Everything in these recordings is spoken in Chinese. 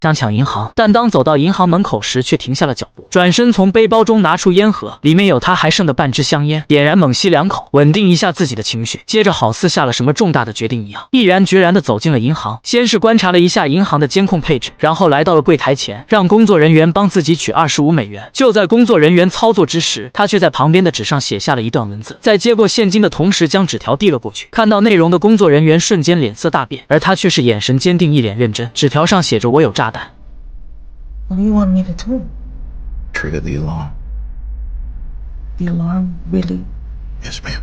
想抢银行，但当走到银行门口时却停下了脚步，转身从背包中拿出烟盒，里面有他还剩的半支香烟，点燃猛吸2口，稳定一下自己的情绪，接着好似下了什么重大的决定一样，毅然决然地走进了银行。先是观察了一下银行的监控配置，然后来到了柜台前，让工作人员帮自己取25美元。就在工作人员操作之时，他却在旁边的纸上写下了一段文字，在接过现金的同时将纸条递了过去。看到内容的工作人员瞬间脸色大变，而他却是眼神坚定，一脸认真。纸条上写着：“我有炸弹。” What do you want me to do? Trigger the alarm. The alarm, really? Yes, ma'am.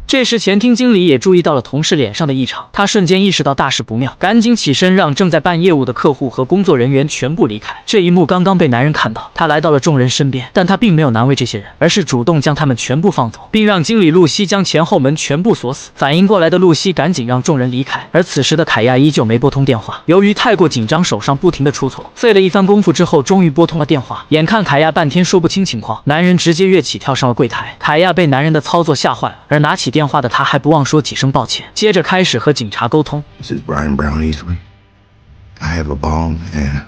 这时，前厅经理也注意到了同事脸上的异常，他瞬间意识到大事不妙，赶紧起身让正在办业务的客户和工作人员全部离开。这一幕刚刚被男人看到，他来到了众人身边，但他并没有难为这些人，而是主动将他们全部放走，并让经理露西将前后门全部锁死。反应过来的露西赶紧让众人离开，而此时的凯亚依旧没拨通电话，由于太过紧张，手上不停的出错，费了一番功夫之后，终于拨通了电话。眼看凯亚半天说不清情况，男人直接跃起跳上了柜台。凯亚被男人的操作吓坏了，而拿起电话的他还不忘说几声抱歉，接着开始和警察沟通。 This is Brian Brown Easley. I have a bomb and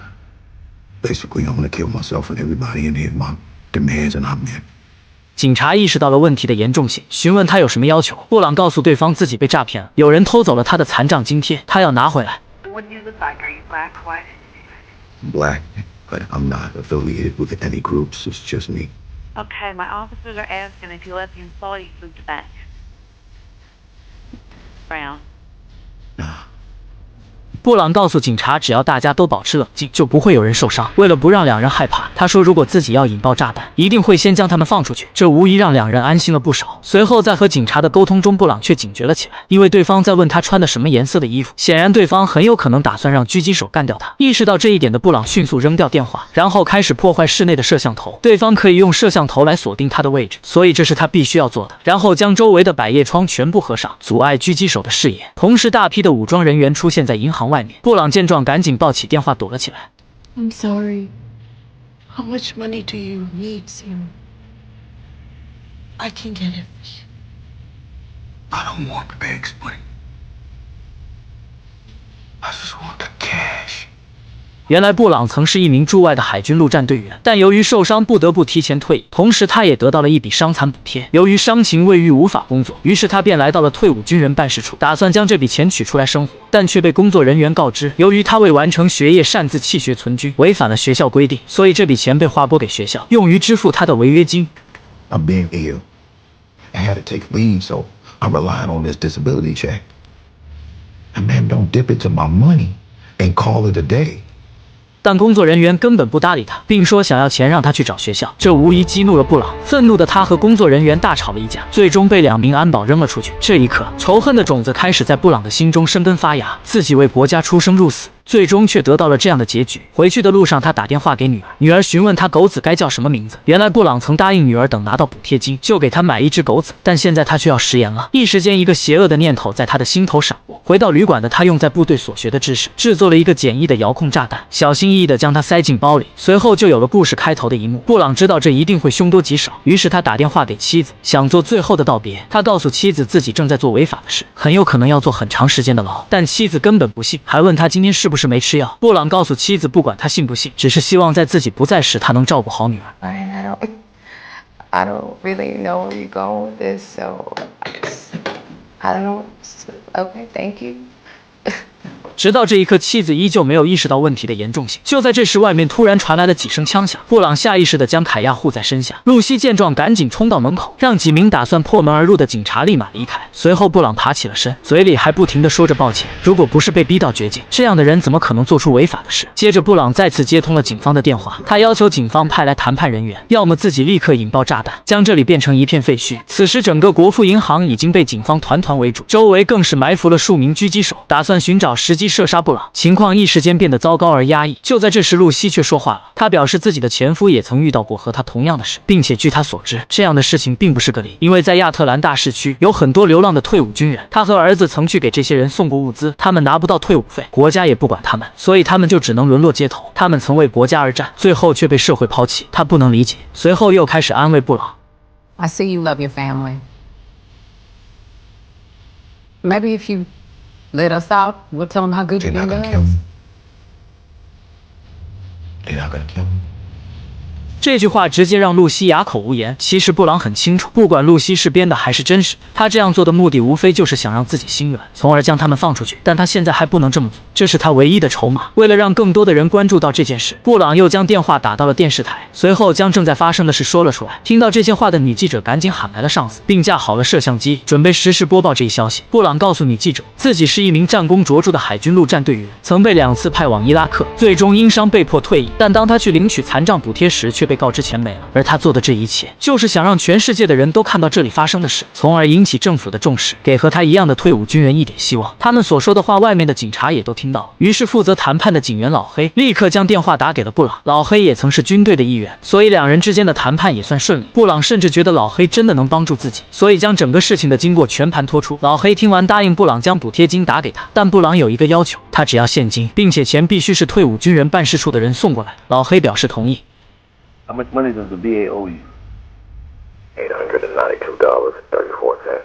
basically I'm gonna kill myself and everybody in here. My demands and I'm in. 警察意识到了问题的严重性，询问他有什么要求。布朗告诉对方自己被诈骗了，有人偷走了他的残障津贴，他要拿回来。What do you look like? Are you black, white? I'm black, but I'm not affiliated with any groups. It's just me. Okay, my officers are asking if you let the employees leave the bank. Brown. 布朗告诉警察，只要大家都保持冷静，就不会有人受伤。为了不让两人害怕，他说如果自己要引爆炸弹，一定会先将他们放出去。这无疑让两人安心了不少。随后在和警察的沟通中，布朗却警觉了起来，因为对方在问他穿的什么颜色的衣服，显然对方很有可能打算让狙击手干掉他。意识到这一点的布朗迅速扔掉电话，然后开始破坏室内的摄像头。对方可以用摄像头来锁定他的位置，所以这是他必须要做的。然后将周围的百叶窗全部合上，阻碍狙击手的视野。同时，大批的武装人员出现在银行外面。布朗见状，赶紧抱起电话躲了起来。I'm sorry. How much money do you need, Sam? I can get it. I don't want the bank's money. I just want the cash. 原来布朗曾是一名驻外的海军陆战队员，但由于受伤不得不提前退役，同时他也得到了一笔伤残补贴。由于伤情未愈无法工作，于是他便来到了退伍军人办事处，打算将这笔钱取出来生活，但却被工作人员告知，由于他未完成学业擅自弃学存军，违反了学校规定，所以这笔钱被划拨给学校，用于支付他的违约金。 I'm being ill. I had to take leave, so I'm relying on this disability check. And man, don't dip into my money and call it a day. 但工作人员根本不搭理他，并说想要钱让他去找学校，这无疑激怒了布朗。愤怒的他和工作人员大吵了一架，最终被2名安保扔了出去。这一刻，仇恨的种子开始在布朗的心中生根发芽，自己为国家出生入死，最终却得到了这样的结局。回去的路上，他打电话给女儿，女儿询问他狗子该叫什么名字。原来布朗曾答应女儿，等拿到补贴金就给他买一只狗子，但现在他却要食言了。一时间，一个邪恶的念头在他的心头闪过。回到旅馆的他，用在部队所学的知识，制作了一个简易的遥控炸弹，小心翼翼地将它塞进包里。随后就有了故事开头的一幕。布朗知道这一定会凶多吉少，于是他打电话给妻子，想做最后的道别。他告诉妻子自己正在做违法的事，很有可能要做很长时间的牢，但妻子根本不信，还问他今天是不是没吃药。布朗告诉妻子，不管他信不信，只是希望在自己不在时，他能照顾好女儿。I don't really know where you're going with this, so I don't know. Okay, thank you. 直到这一刻，妻子依旧没有意识到问题的严重性。就在这时，外面突然传来了几声枪响，布朗下意识地将凯亚护在身下。露西见状，赶紧冲到门口，让几名打算破门而入的警察立马离开。随后，布朗爬起了身，嘴里还不停地说着抱歉。如果不是被逼到绝境，这样的人怎么可能做出违法的事？接着，布朗再次接通了警方的电话，他要求警方派来谈判人员，要么自己立刻引爆炸弹，将这里变成一片废墟。此时，整个国富银行已经被警方团团围住，周围更是埋伏了数名狙击手，打算寻找时机射杀布朗。情况一时间变得糟糕而压抑。就在这时，露西却说话了，她表示自己的前夫也曾遇到过和她同样的事，并且据她所知，这样的事情并不是个例，因为在亚特兰大市区有很多流浪的退伍军人，她和儿子曾去给这些人送过物资，他们拿不到退伍费，国家也不管他们，所以他们就只能沦落街头。他们曾为国家而战，最后却被社会抛弃，她不能理解。随后又开始安慰布朗。 I see you love your family. Maybe if you let us out, we'll tell them how good They're you've not been gonna to kill us. me. They're not gonna kill me. 这句话直接让露西哑口无言。其实布朗很清楚，不管露西是编的还是真实，他这样做的目的无非就是想让自己心软，从而将他们放出去。但他现在还不能这么做，这是他唯一的筹码。为了让更多的人关注到这件事，布朗又将电话打到了电视台，随后将正在发生的事说了出来。听到这些话的女记者赶紧喊来了上司，并架好了摄像机，准备实时播报这一消息。布朗告诉女记者，自己是一名战功卓著的海军陆战队员，曾被2次派往伊拉克，最终因伤被迫退役。但当他去领取残障补贴时，却被告知钱没了。而他做的这一切，就是想让全世界的人都看到这里发生的事，从而引起政府的重视，给和他一样的退伍军人一点希望。他们所说的话，外面的警察也都听到了。于是负责谈判的警员老黑立刻将电话打给了布朗。老黑也曾是军队的一员，所以两人之间的谈判也算顺利。布朗甚至觉得老黑真的能帮助自己，所以将整个事情的经过全盘托出。老黑听完答应布朗将补贴金打给他，但布朗有一个要求，他只要现金，并且钱必须是退伍军人办事处的人送过来。老黑表示同意。How much money does the VA owe you? $892.34.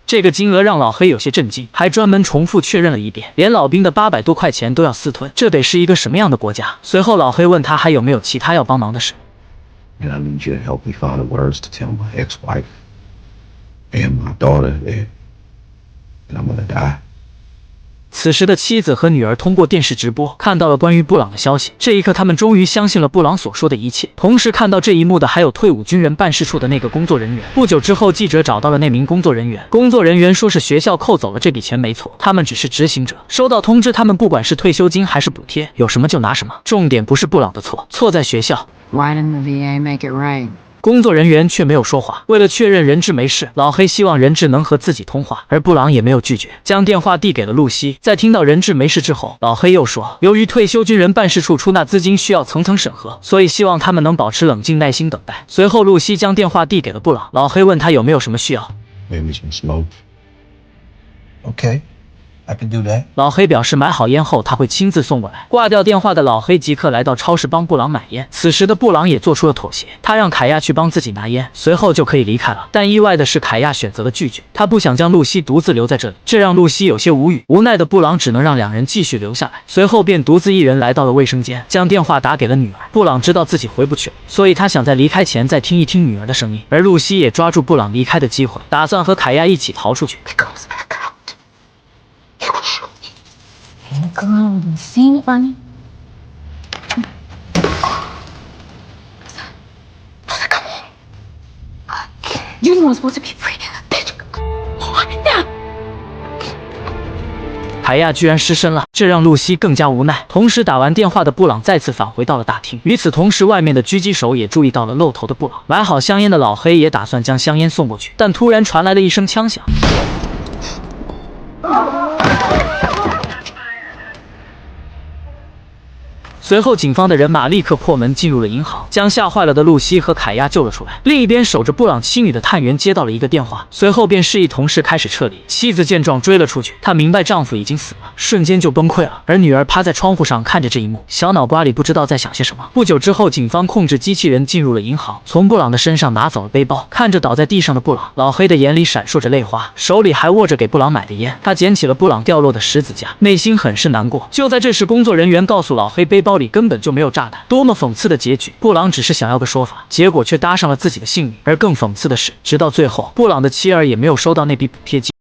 这个金额让老黑有些震惊，还专门重复确认了一遍，连老兵的800多块钱都要私吞，这得是一个什么样的国家？随后老黑问他还有没有其他要帮忙的事。And I need you to help me find the words to tell my ex-wife and my daughter that I'm gonna die. 此时的妻子和女儿通过电视直播看到了关于布朗的消息，这一刻他们终于相信了布朗所说的一切。同时看到这一幕的还有退伍军人办事处的那个工作人员。不久之后，记者找到了那名工作人员，工作人员说是学校扣走了这笔钱没错，他们只是执行者，收到通知他们不管是退休金还是补贴，有什么就拿什么。重点不是布朗的错，错在学校。 Why didn't the VA make it right? 工作人员却没有说话。为了确认人质没事，老黑希望人质能和自己通话，而布朗也没有拒绝，将电话递给了露西。在听到人质没事之后，老黑又说，由于退休军人办事处出纳资金需要层层审核，所以希望他们能保持冷静耐心等待。随后，露西将电话递给了布朗，老黑问他有没有什么需要。 Maybe some smoke. Okay, I can do that. 老黑表示买好烟后他会亲自送过来。挂掉电话的老黑即刻来到超市帮布朗买烟。此时的布朗也做出了妥协，他让凯亚去帮自己拿烟，随后就可以离开了。但意外的是，凯亚选择了拒绝，他不想将露西独自留在这里，这让露西有些无语。无奈的布朗只能让两人继续留下来，随后便独自一人来到了卫生间，将电话打给了女儿。布朗知道自己回不去了，所以他想在离开前再听一听女儿的声音。而露西也抓住布朗离开的机会，打算和凯亚一起逃出去。 God, see funny? You're the one supposed to be free. Bitch, come on now. 凯亚居然失身了，这让露西更加无奈。同时，打完电话的布朗再次返回到了大厅。与此同时，外面的狙击手也注意到了露头的布朗。买好香烟的老黑也打算将香烟送过去，但突然传来了一声枪响。 随后，警方的人马立刻破门进入了银行，将吓坏了的露西和凯亚救了出来。另一边，守着布朗妻女的探员接到了一个电话，随后便示意同事开始撤离。妻子见状追了出去，她明白丈夫已经死了，瞬间就崩溃了。而女儿趴在窗户上看着这一幕，小脑瓜里不知道在想些什么。不久之后，警方控制机器人进入了银行，从布朗的身上拿走了背包。看着倒在地上的布朗，老黑的眼里闪烁着泪花，手里还握着给布朗买的烟。他捡起了布朗掉落的十字架，内心很是难过。就在这时，工作人员告诉老黑，背包里根本就没有炸弹。多么讽刺的结局！布朗只是想要个说法，结果却搭上了自己的性命。而更讽刺的是，直到最后，布朗的妻儿也没有收到那笔补贴金。